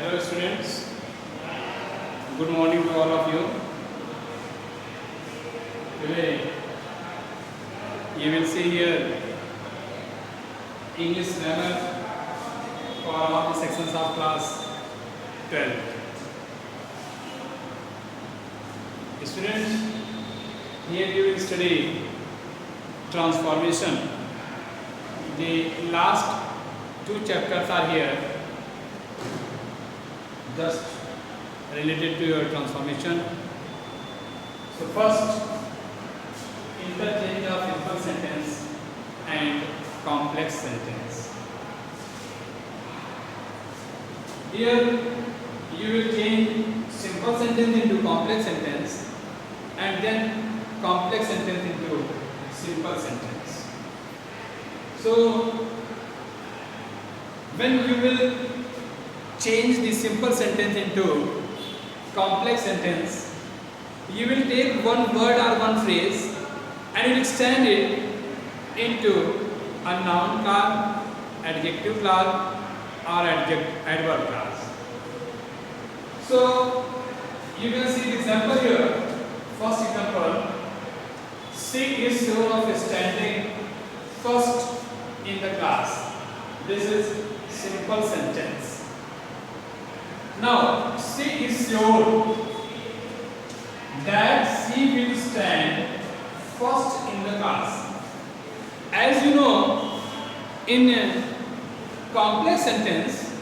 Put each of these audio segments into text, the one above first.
Hello students, good morning to all of you. Today you will see here English grammar for all the sections of class 12. Students, here you will study transformation. The last two chapters are here just related to your transformation. So first, interchange of simple sentence and complex sentence. Here you will change simple sentence into complex sentence and then complex sentence into simple sentence. So when you will change the simple sentence into complex sentence, you will take one word or one phrase and you will extend it into a noun class, adjective class or adverb class. So you can see the example here. First example, she is sure of standing first in the class. This is simple sentence. Now, she is sure that she will stand first in the class. As you know, in a complex sentence,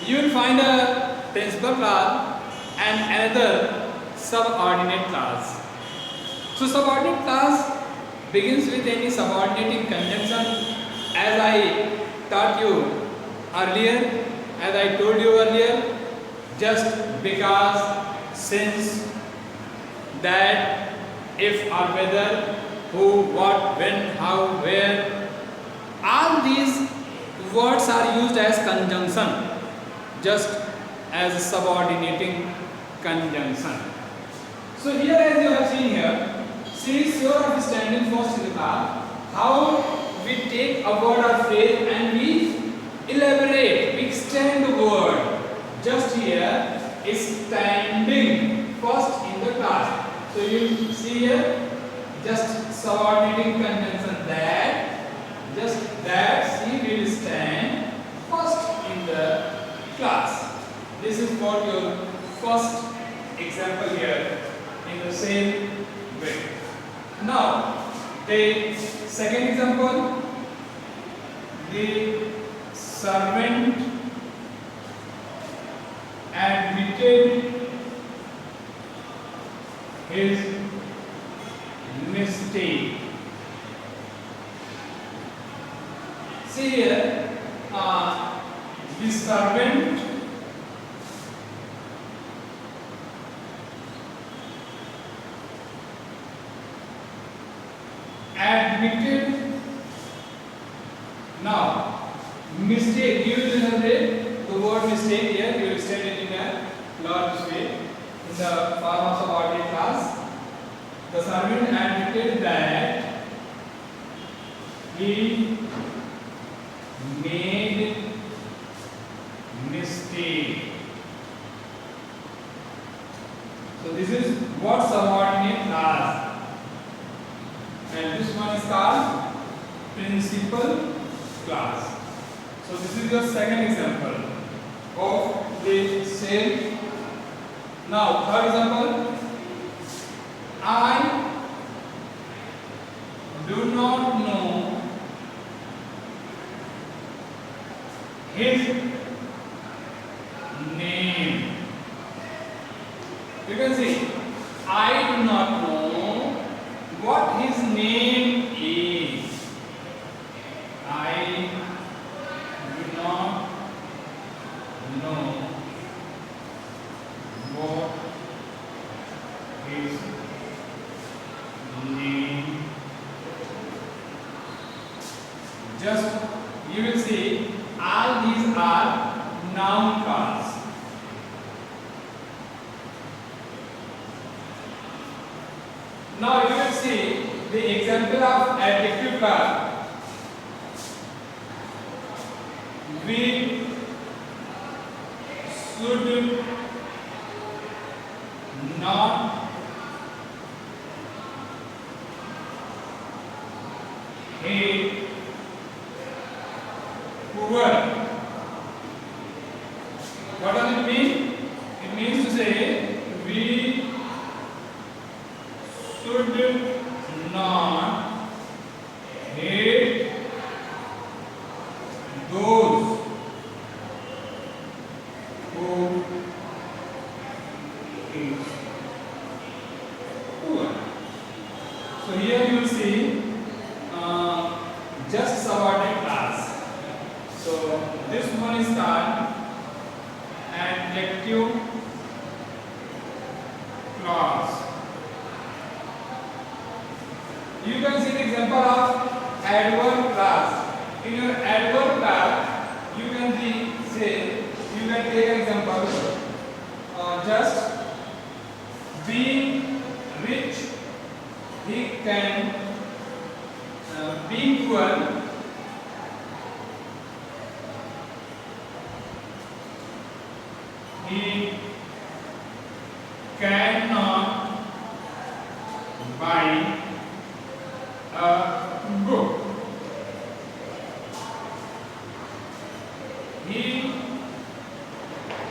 you will find a principal clause and another subordinate clause. So, subordinate clause begins with any subordinating conjunction, as I taught you earlier, as I told you earlier. Just because, since, that, if or whether, who, what, when, how, where, all these words are used as conjunction, just as subordinating conjunction. So here, as you have seen here, she is sure of standing first in the class. How we take a word or phrase and we elaborate, we extend the word. Just here is standing first in the class. So you see here, just subordinating conjunction that, just that she will stand first in the class. This is what your first example here in the same way. Now, the second example, the servant admitted his mistake. See here, the servant admitted. Now, mistake, you will generate the word mistake here, you will state it in a large way in the form of subordinate class. The servant admitted that he made mistake. So this is what subordinate class, and this one is called principal class. So this is your second example of the same. Now third example, I do not know his name. You can see, I do not know what his name is. I do not know what his name. Just you will see all these are noun clause. Now you will see the example of adjective clause. We should not hate poor. What does it mean? It means to say we should not hate those who is poor. So here you will see just subordinate class. So this one is called adjective clause. You can see the example of adverb class. In your adverb class, you can take example. Just being rich, he can. Being poor, he cannot buy a book. He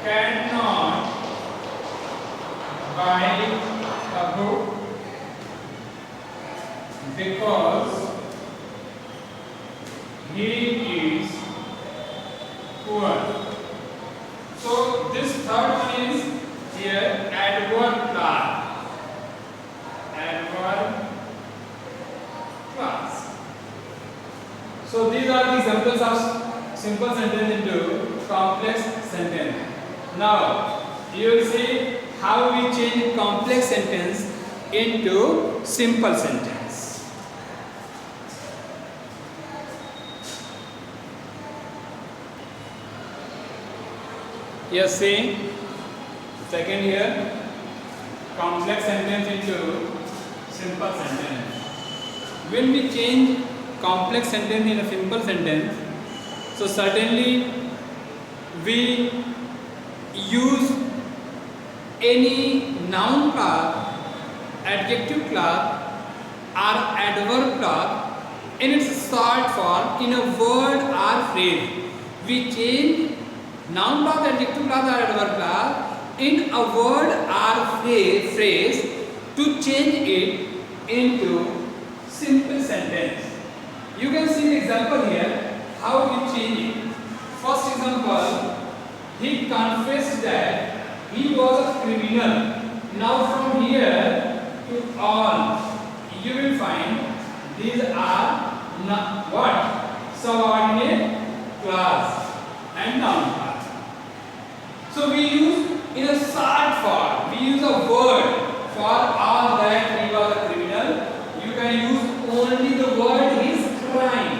cannot buy a book because he is poor. So this third one is here adverb class. Adverb class. So these are the examples of simple sentence into complex sentence. Now you will see how we change complex sentence into simple sentence. Yes, see, second here, complex sentence into simple sentence. When we change complex sentence in a simple sentence, so certainly we use any noun clause, adjective clause or adverb clause in its short form in a word or phrase. We change noun clause, adjective clause or adverb clause in a word or phrase to change it into simple sentence. You can see the example here how we change it. First example, he confessed that he was a criminal. Now from here to all, you will find these are what? Subordinate clause and noun clause. So we use in a short form, we use a word for all that he was a criminal. You can use only the word he is crying.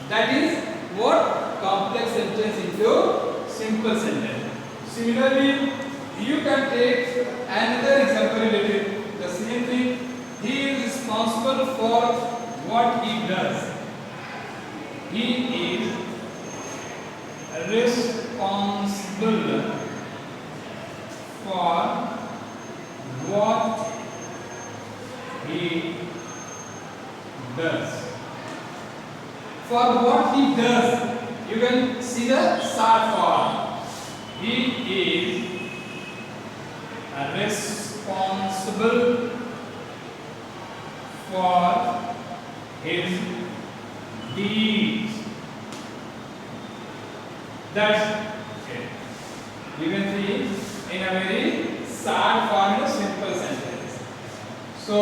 That is what complex sentence into simple sentence. Similarly, you can take another example related the same thing. He is responsible for what he does. He is responsible for what he does. For what he does, you can see the short form. He is responsible for his deeds. That's it. You can see in a very short form, a simple sentence. So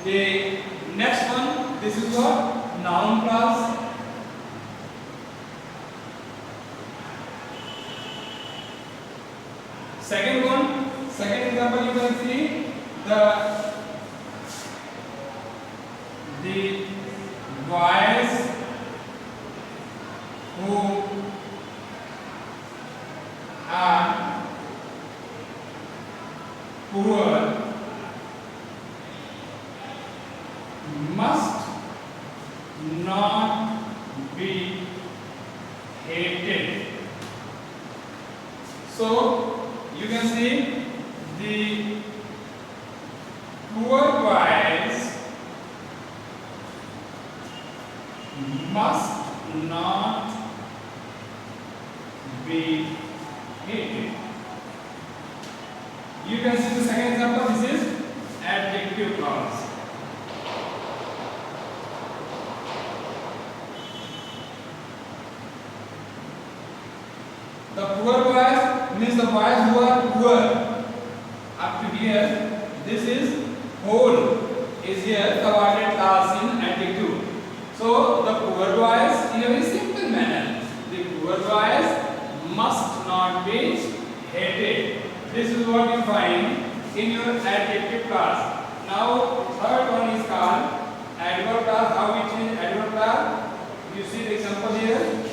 the next one, this is what? Noun clause. Second one, second example, you can see the boys who are poor must not be hated. So you can see the poor boys must not be hated. You can see the second example. This is adjective clause. The poor boys means the boys who are poor. Up to here, this is whole is here subordinate clause in adjective. So the poor boys in a very simple manner. The poor boys must not be hated. This is what you find in your adjective clause. Now third one is called adverb clause. How we change adverb clause? You see the example here.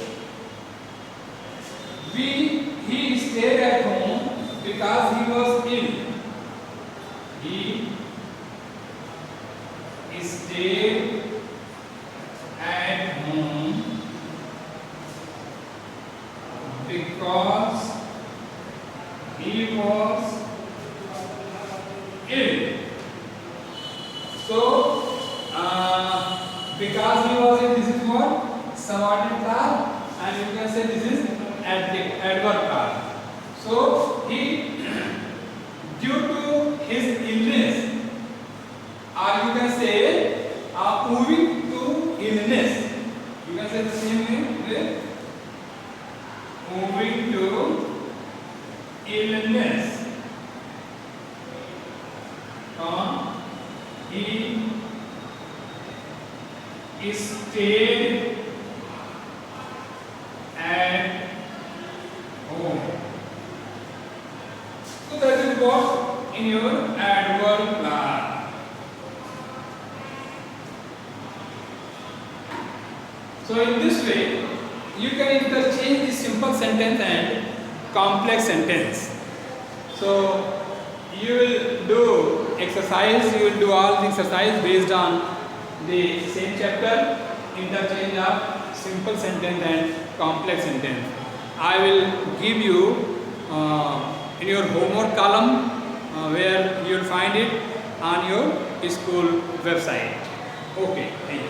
He stayed at home because he was ill. He stayed at home because he was ill. So, because he was ill, this is what? Subordinate clause, and you can say this is adverb clause. So, he, due to his illness, or you can say, owing to illness, you can say the same way, owing to illness. He stayed at home. So that is what in your adverb clause. So in this way, you can interchange the simple sentence and complex sentence. So you will do exercise, you will do all the exercise based on the same chapter, interchange of simple sentence and complex sentence. I will give you in your homework column where you will find it on your school website. Okay, thank you.